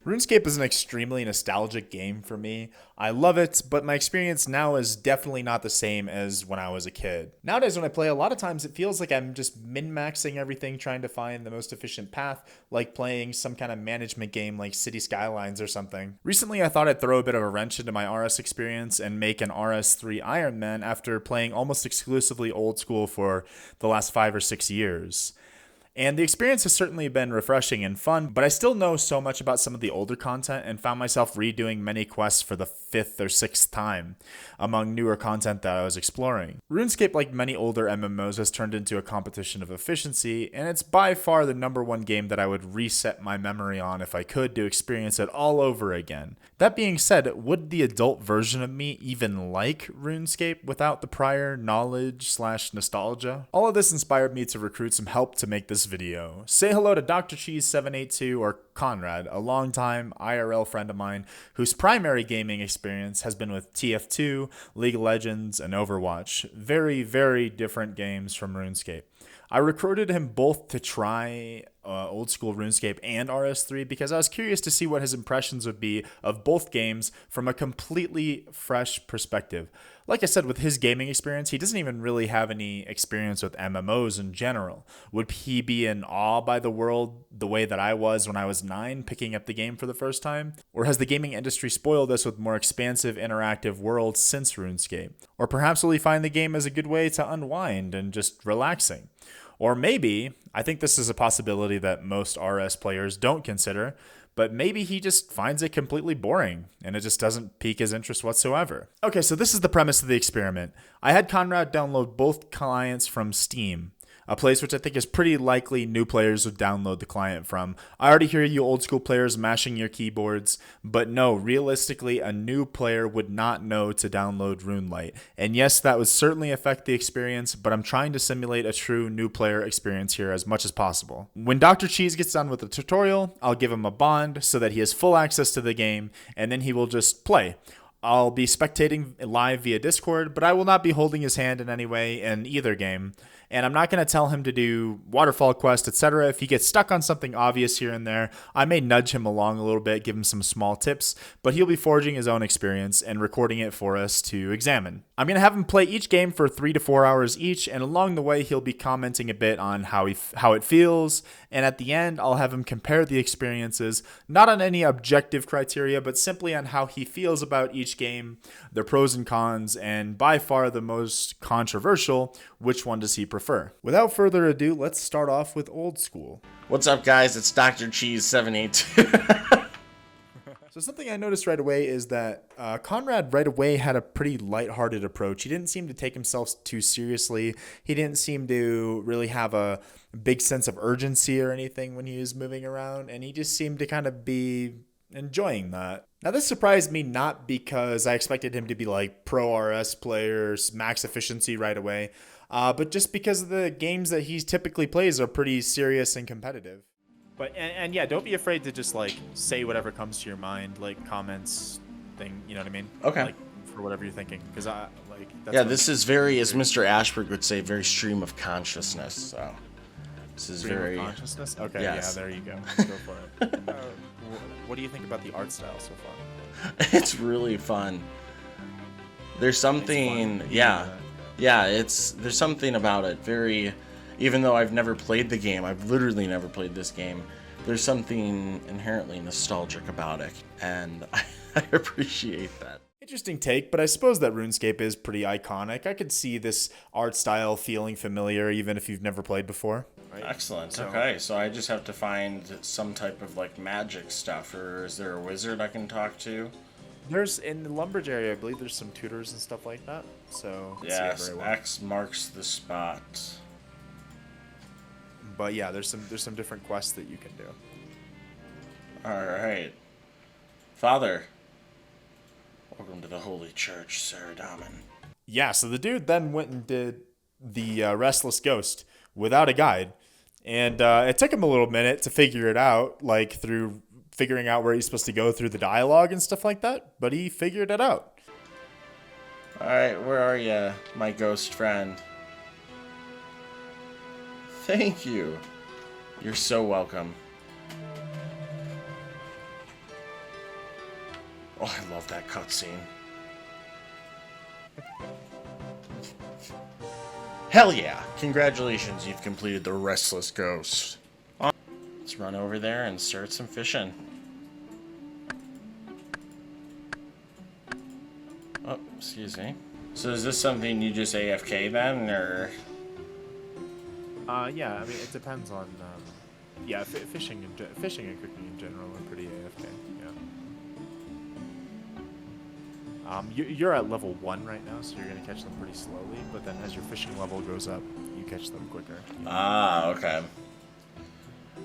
RuneScape is an extremely nostalgic game for me. I love it, but my experience now is definitely not the same as when I was a kid. Nowadays when I play, a lot of times it feels like I'm just min-maxing everything, trying to find the most efficient path, like playing some kind of management game like City Skylines or something. Recently I thought I'd throw a bit of a wrench into my RS experience and make an RS3 Ironman after playing almost exclusively old school for the last 5 or 6 years. And the experience has certainly been refreshing and fun, but I still know so much about some of the older content and found myself redoing many quests for the 5th or 6th time among newer content that I was exploring. RuneScape, like many older MMOs, has turned into a competition of efficiency, and it's by far the #1 game that I would reset my memory on if I could to experience it all over again. That being said, would the adult version of me even like RuneScape without the prior knowledge/nostalgia? All of this inspired me to recruit some help to make this video. Say hello to Dr. Cheese 782 or Conrad, a longtime IRL friend of mine whose primary gaming experience has been with TF2, League of Legends, and Overwatch. Very, very different games from RuneScape. I recruited him both to try old school RuneScape and RS3 because I was curious to see what his impressions would be of both games from a completely fresh perspective. Like I said, with his gaming experience, he doesn't even really have any experience with MMOs in general. Would he be in awe by the world the way that I was when I was 9 picking up the game for the first time? Or has the gaming industry spoiled us with more expansive interactive worlds since RuneScape? Or perhaps will he find the game as a good way to unwind and just relaxing? Or maybe, I think this is a possibility that most RS players don't consider, but maybe he just finds it completely boring and it just doesn't pique his interest whatsoever. Okay, so this is the premise of the experiment. I had Conrad download both clients from Steam, a place which I think is pretty likely new players would download the client from. I already hear you old school players mashing your keyboards, but no, realistically, a new player would not know to download RuneLite. And yes, that would certainly affect the experience, but I'm trying to simulate a true new player experience here as much as possible. When Dr. Cheese gets done with the tutorial, I'll give him a bond so that he has full access to the game, and then he will just play. I'll be spectating live via Discord, but I will not be holding his hand in any way in either game. And I'm not going to tell him to do waterfall quest, etc. If he gets stuck on something obvious here and there, I may nudge him along a little bit, give him some small tips, but he'll be forging his own experience and recording it for us to examine. I'm going to have him play each game for 3 to 4 hours each, and along the way, he'll be commenting a bit on how it feels, and at the end, I'll have him compare the experiences, not on any objective criteria, but simply on how he feels about each game, their pros and cons, and by far the most controversial, which one does he prefer. Without further ado, let's start off with old school. What's up, guys? It's Dr. Cheese 782. So something I noticed right away is that Conrad right away had a pretty lighthearted approach. He didn't seem to take himself too seriously. He didn't seem to really have a big sense of urgency or anything when he was moving around, and he just seemed to kind of be enjoying that. Now this surprised me not because I expected him to be like pro RS players, max efficiency right away, but just because the games that he typically plays are pretty serious and competitive. But and yeah, don't be afraid to just like say whatever comes to your mind, like comments, thing, you know what I mean? Okay. Like for whatever you're thinking, because I like. That's yeah, this is very, as Mr. Ashford would say, very stream of consciousness. So this is stream very of consciousness. Okay, yes. Yeah, there you go. Go for it. What do you think about the art style so far? It's really fun. There's something, yeah, there's something about it. Very, even though I've never played the game, I've literally never played this game. There's something inherently nostalgic about it, and I appreciate that. Interesting take, but I suppose that RuneScape is pretty iconic. I could see this art style feeling familiar even if you've never played before. Right? Excellent. Okay, so I just have to find some type of like magic stuff, or is there a wizard I can talk to? There's in the Lumberjary area, I believe there's some tutors and stuff like that. So yes, X marks the spot. But yeah, there's some different quests that you can do. All right, Father. Welcome to the Holy Church, Sir Daman. Yeah, so the dude then went and did the Restless Ghost without a guide. And it took him a little minute to figure it out, like through figuring out where he's supposed to go through the dialogue and stuff like that. But he figured it out. All right, where are you, my ghost friend? Thank you. You're so welcome. Oh, I love that cutscene. Hell yeah! Congratulations, you've completed the Restless Ghost. Let's run over there and start some fishing. Oh, excuse me. So is this something you just AFK then, or? Yeah, I mean, it depends on, yeah, fishing and cooking in general are pretty AFK, yeah. You're at level 1 right now, so you're going to catch them pretty slowly, but then as your fishing level goes up, you catch them quicker. Ah, okay.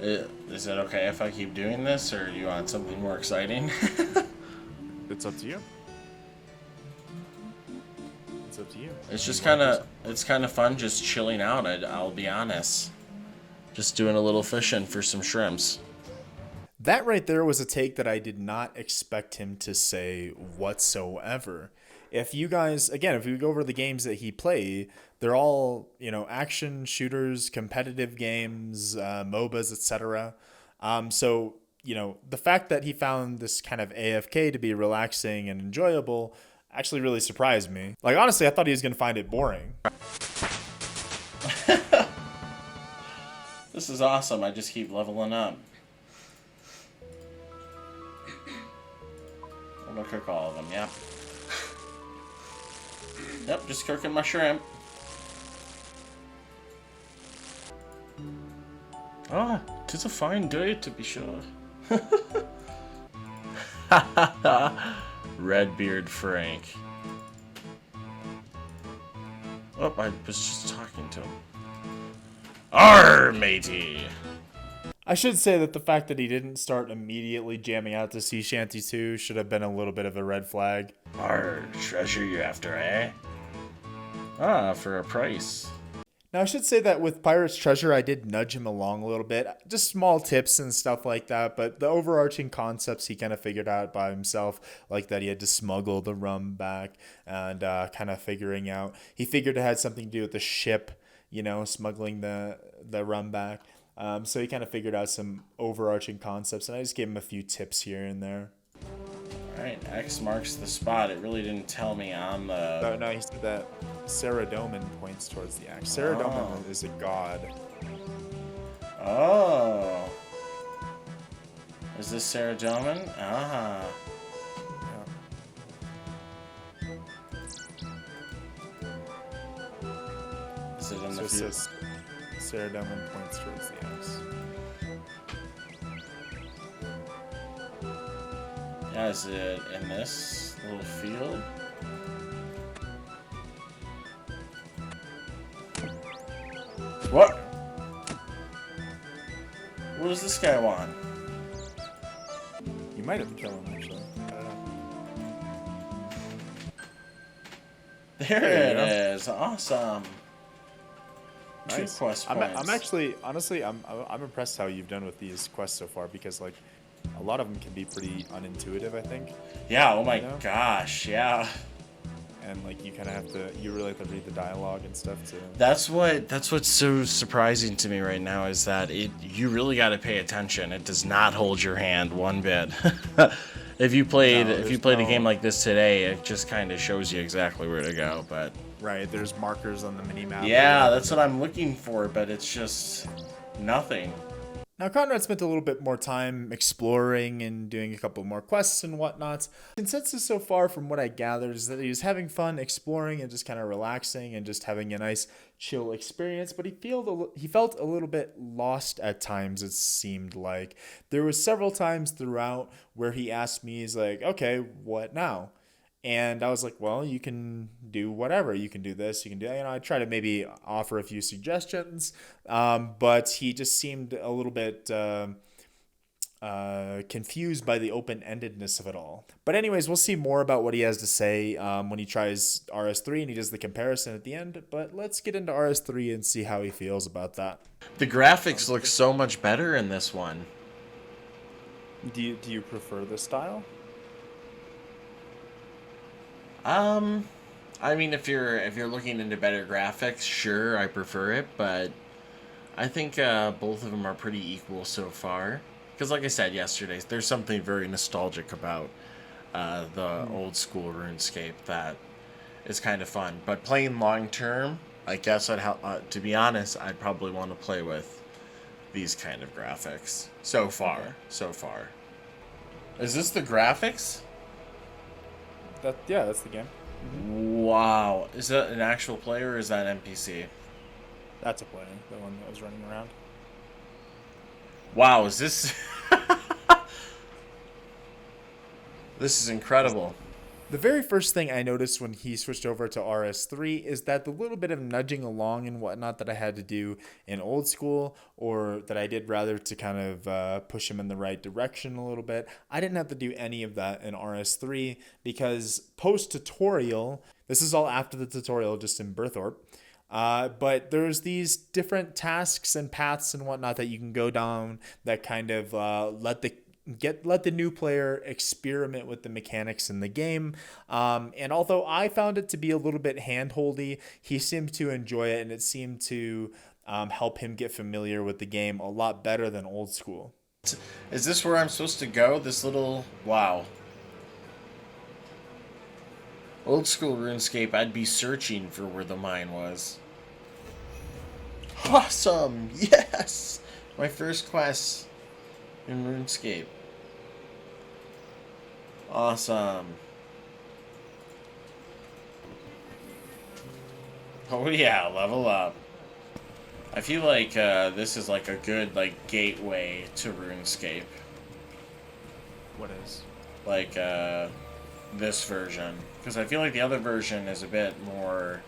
Is it okay if I keep doing this, or do you want something more exciting? It's up to you. It's up to you. It's just kind of fun just chilling out, I'll be honest. Just doing a little fishing for some shrimps. That right there was a take that I did not expect him to say whatsoever. If you guys, again, if we go over the games that he played, they're all, action shooters, competitive games, MOBAs, etc. So, the fact that he found this kind of AFK to be relaxing and enjoyable actually really surprised me. Like, honestly, I thought he was going to find it boring. This is awesome. I just keep leveling up. I'm gonna cook all of them, yep. Yep, just cooking my shrimp. Ah, 'tis a fine day to be sure. Redbeard Frank. Oh, I was just talking to him. Arr, matey! I should say that the fact that he didn't start immediately jamming out to Sea Shanty 2 should have been a little bit of a red flag. Arr, treasure you after, eh? Ah, for a price. Now, I should say that with Pirate's Treasure, I did nudge him along a little bit. Just small tips and stuff like that, but the overarching concepts he kind of figured out by himself, like that he had to smuggle the rum back and kind of figuring out. He figured it had something to do with the ship, smuggling the rum back. So he kind of figured out some overarching concepts, and I just gave him a few tips here and there. Alright, X marks the spot. It really didn't tell me on the... No, he said that Saradomin points towards the X. Saradomin is a god. Oh. Is this Saradomin? Ah. Yeah. Is it in the field? Saradomin points towards the X. Yeah, is it in this little field? What? What does this guy want? You might have to kill him, actually. I don't know. There it is. Awesome. Nice. 2 quest points. I'm actually, honestly, I'm impressed how you've done with these quests so far, because like a lot of them can be pretty unintuitive, I think. Yeah. Oh my gosh. Yeah. And like you kind of have to, you really have to read the dialogue and stuff too. That's what's so surprising to me right now is that you really got to pay attention. It does not hold your hand one bit. If you played a game like this today, it just kind of shows you exactly where to go. But right, there's markers on the mini-map. Yeah, that's what I'm looking for, but it's just nothing. Now, Conrad spent a little bit more time exploring and doing a couple more quests and whatnot. Consensus so far, from what I gathered, is that he was having fun exploring and just kind of relaxing and just having a nice, chill experience. But he felt a little bit lost at times, it seemed like. There was several times throughout where he asked me, he's like, okay, what now? And I was like, well, you can do whatever. You can do this. You can do, I try to maybe offer a few suggestions, but he just seemed a little bit confused by the open-endedness of it all. But anyways, we'll see more about what he has to say when he tries RS3 and he does the comparison at the end. But let's get into RS3 and see how he feels about that. The graphics look so much better in this one. Do you prefer the style? I mean, if you're looking into better graphics, sure, I prefer it, but I think both of them are pretty equal so far. Because like I said yesterday, there's something very nostalgic about the old school RuneScape that is kind of fun. But playing long term, I guess to be honest, I'd probably want to play with these kind of graphics. So far, Okay. so far. Is this the graphics? Yeah, that's the game. Wow. Is that an actual player or is that NPC? That's a player, the one that was running around. Wow, is this this is incredible. The very first thing I noticed when he switched over to RS3 is that the little bit of nudging along and whatnot that I had to do in old school, or that I did rather to kind of push him in the right direction a little bit, I didn't have to do any of that in RS3 because post tutorial, this is all after the tutorial just in Berthorpe. But there's these different tasks and paths and whatnot that you can go down that kind of let the new player experiment with the mechanics in the game. And although I found it to be a little bit handholdy, he seemed to enjoy it, and it seemed to help him get familiar with the game a lot better than old school. Is this where I'm supposed to go? This little... Wow. Old school RuneScape, I'd be searching for where the mine was. Awesome! Yes! My first quest in RuneScape. Awesome. Oh yeah, level up. I feel like this is like a good gateway to RuneScape. What is? Like this version, because I feel like the other version is a bit more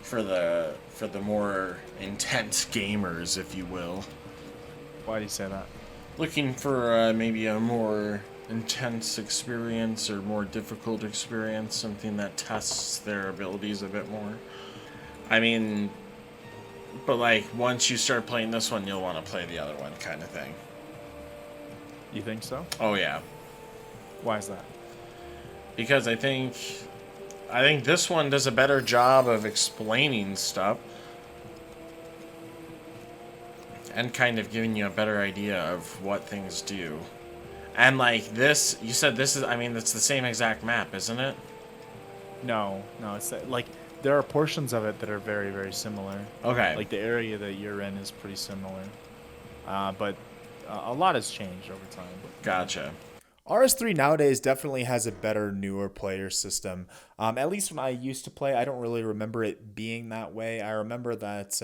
for the more intense gamers, if you will. Why do you say that? Looking for maybe a more intense experience or more difficult experience, something that tests their abilities a bit more. I mean, but like once you start playing this one, you'll want to play the other one, kind of thing. You think so? Oh yeah, Why is that? because I think this one does a better job of explaining stuff and kind of giving you a better idea of what things do. And like this, you said this is, I mean, it's the same exact map, isn't it? No, it's like there are portions of it that are very, very similar. Okay. Like the area that you're in is pretty similar, but a lot has changed over time. Gotcha. RS3 nowadays definitely has a better, newer player system. At least when I used to play, I don't really remember it being that way. I remember that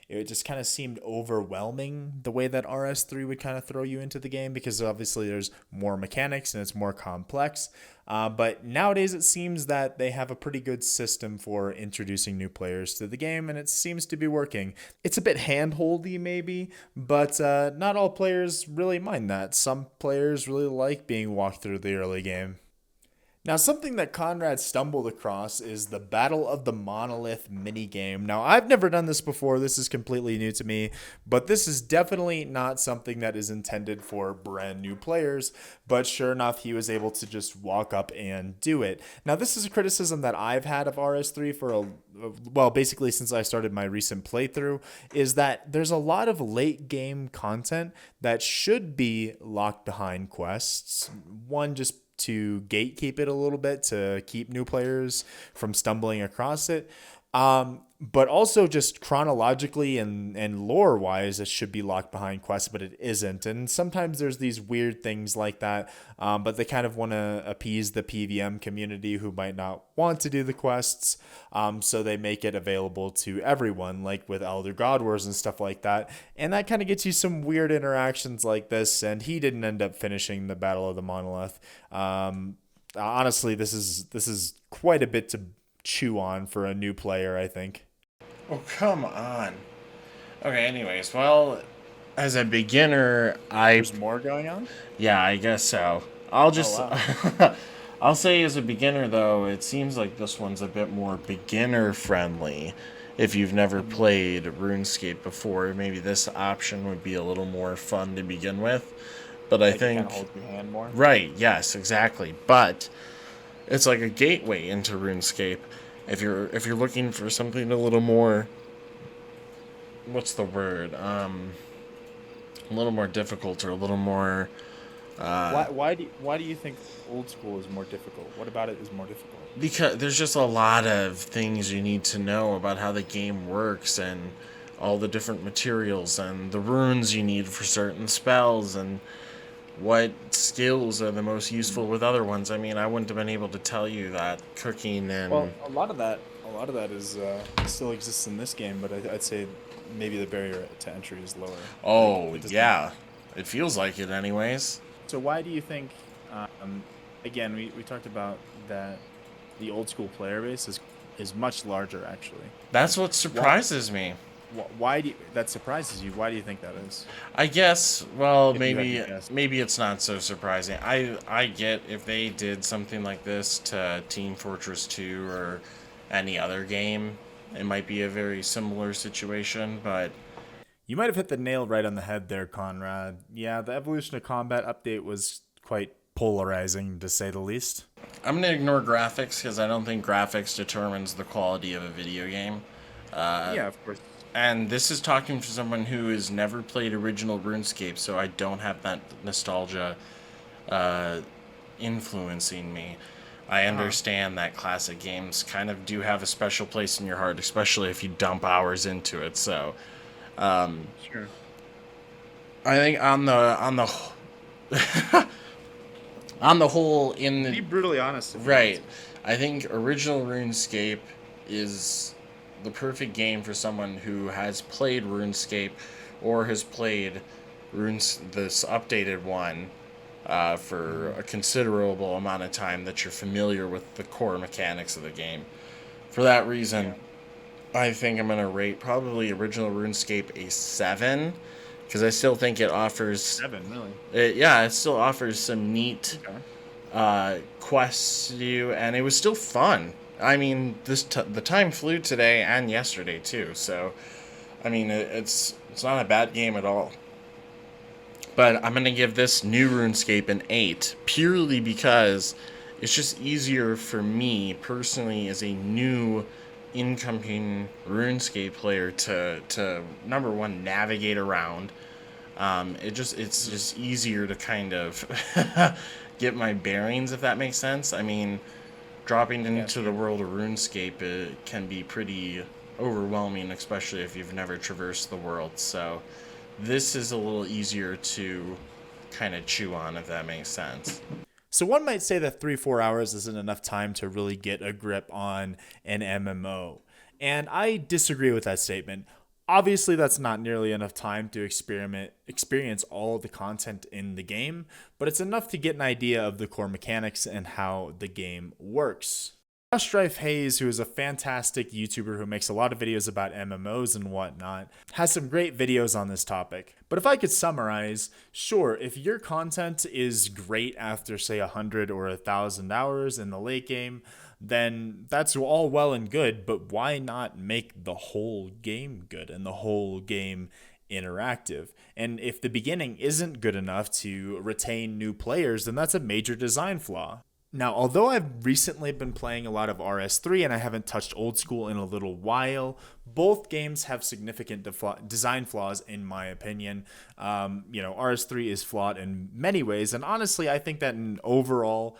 it just kind of seemed overwhelming the way that RS3 would kind of throw you into the game, because obviously there's more mechanics and it's more complex. But nowadays it seems that they have a pretty good system for introducing new players to the game, and it seems to be working. It's a bit hand-holdy maybe, but not all players really mind that. Some players really like being walked through the early game. Now, something that Conrad stumbled across is the Battle of the Monolith minigame. Now, I've never done this before. This is completely new to me, but this is definitely not something that is intended for brand new players. But sure enough, he was able to just walk up and do it. Now, this is a criticism that I've had of RS3 basically since I started my recent playthrough, is that there's a lot of late game content that should be locked behind quests. One, just to gatekeep it a little bit to keep new players from stumbling across it. But also just chronologically and lore wise, it should be locked behind quests, but it isn't. And sometimes there's these weird things like that, but they kind of want to appease the PVM community who might not want to do the quests. So they make it available to everyone, like with Elder God Wars and stuff like that. And that kind of gets you some weird interactions like this. And he didn't end up finishing the Battle of the Monolith. Honestly, this is quite a bit to chew on for a new player, I think. Oh, come on. Okay, anyways, well, as a beginner, There's more going on? yeah, I guess so. I'll just... wow. I'll say as a beginner, though, it seems like this one's a bit more beginner-friendly. If you've never played RuneScape before, maybe this option would be a little more fun to begin with. But I think... Kind of hold your hand more? Right, yes, exactly. But it's like a gateway into RuneScape. If you're looking for something a little more, what's the word? A little more difficult or a little more Why do you think old school is more difficult? What about it is more difficult? Because there's just a lot of things you need to know about how the game works and all the different materials and the runes you need for certain spells and what skills are the most useful with other ones. I mean, I wouldn't have been able to tell you that cooking and Well, a lot of that is still exists in this game, but I'd say maybe the barrier to entry is lower. Like oh it doesn't. yeah, it feels like it anyways. So why do you think? Again, we talked about that the old school player base is much larger actually. That's what Why? surprises me. Why do you, that surprises you? Why do you think that is? I guess. Well, If you had to maybe guess. maybe it's not so surprising. I get if they did something like this to Team Fortress 2 or any other game, it might be a very similar situation. But You might have hit the nail right on the head there, Conrad. Yeah, the Evolution of Combat update was quite polarizing, to say the least. I'm gonna ignore graphics because I don't think graphics determines the quality of a video game. Yeah, of course. And this is talking for someone who has never played original RuneScape, so I don't have that nostalgia uh, influencing me. I Uh-huh. understand that classic games kind of do have a special place in your heart, especially if you dump hours into it. So Sure. I think on the whole, in Be the brutally honest if you want right, to. I think original RuneScape is the perfect game for someone who has played RuneScape or has played this updated one for Hmm. a considerable amount of time that you're familiar with the core mechanics of the game. For that reason, Yeah. I think I'm going to rate probably original RuneScape a 7 because I still think it offers Seven, really. yeah, it still offers some neat Okay. quests to do, and it was still fun. I mean, the time flew today and yesterday too. So, I mean, it's not a bad game at all. But I'm gonna give this new RuneScape an 8 purely because it's just easier for me personally as a new incoming RuneScape player to number one navigate around. It's just easier to kind of get my bearings, if that makes sense. I mean, dropping Yeah, into the sure. world of RuneScape it can be pretty overwhelming, especially if you've never traversed the world. So this is a little easier to kind of chew on, if that makes sense. So one might say that 3 4 hours isn't enough time to really get a grip on an MMO. And I disagree with that statement. Obviously, that's not nearly enough time to experience all of the content in the game, but it's enough to get an idea of the core mechanics and how the game works. Strife Hayes, who is a fantastic YouTuber who makes a lot of videos about MMOs and whatnot, has some great videos on this topic. But if I could summarize, sure, if your content is great after, say, 100 or 1,000 hours in the late game, then that's all well and good, but why not make the whole game good and the whole game interactive? And if the beginning isn't good enough to retain new players, then that's a major design flaw. Now, although I've recently been playing a lot of RS3 and I haven't touched old school in a little while, both games have significant design flaws, in my opinion. RS3 is flawed in many ways, and honestly, I think that in overall,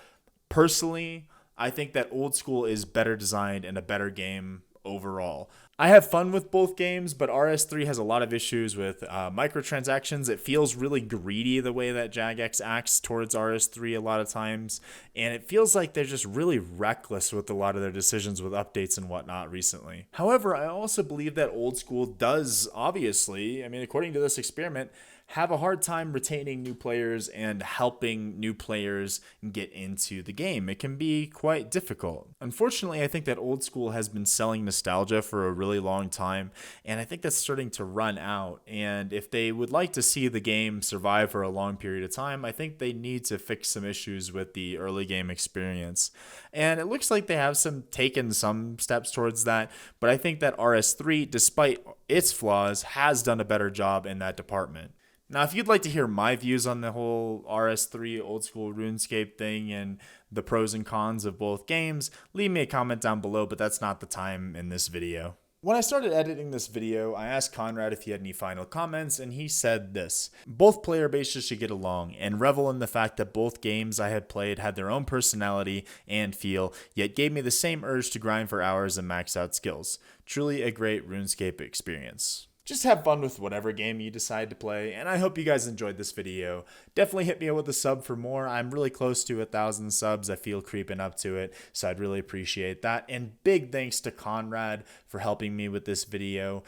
personally, I think that old school is better designed and a better game overall. I have fun with both games, but RS3 has a lot of issues with microtransactions. It feels really greedy the way that Jagex acts towards RS3 a lot of times, and it feels like they're just really reckless with a lot of their decisions with updates and whatnot recently. However, I also believe that old school does, obviously, I mean, according to this experiment, have a hard time retaining new players and helping new players get into the game. It can be quite difficult. Unfortunately, I think that old school has been selling nostalgia for a really long time, and I think that's starting to run out. And if they would like to see the game survive for a long period of time, I think they need to fix some issues with the early game experience. And it looks like they have taken some steps towards that, but I think that RS3, despite its flaws, has done a better job in that department. Now, if you'd like to hear my views on the whole RS3 old school RuneScape thing and the pros and cons of both games, leave me a comment down below, but that's not the time in this video. When I started editing this video, I asked Conrad if he had any final comments, and he said this: both player bases should get along, and revel in the fact that both games I had played had their own personality and feel, yet gave me the same urge to grind for hours and max out skills. Truly a great RuneScape experience. Just have fun with whatever game you decide to play, and I hope you guys enjoyed this video. Definitely hit me up with a sub for more. I'm really close to 1,000 subs. I feel creeping up to it, so I'd really appreciate that. And big thanks to Conrad for helping me with this video.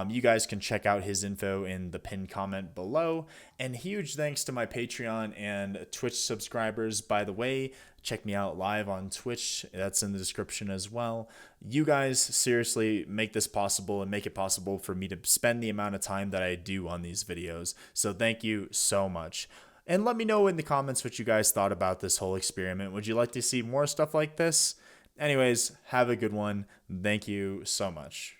You guys can check out his info in the pinned comment below. And huge thanks to my Patreon and Twitch subscribers. By the way, check me out live on Twitch. That's in the description as well. You guys seriously make this possible and make it possible for me to spend the amount of time that I do on these videos. So thank you so much. And let me know in the comments what you guys thought about this whole experiment. Would you like to see more stuff like this? Anyways, have a good one. Thank you so much.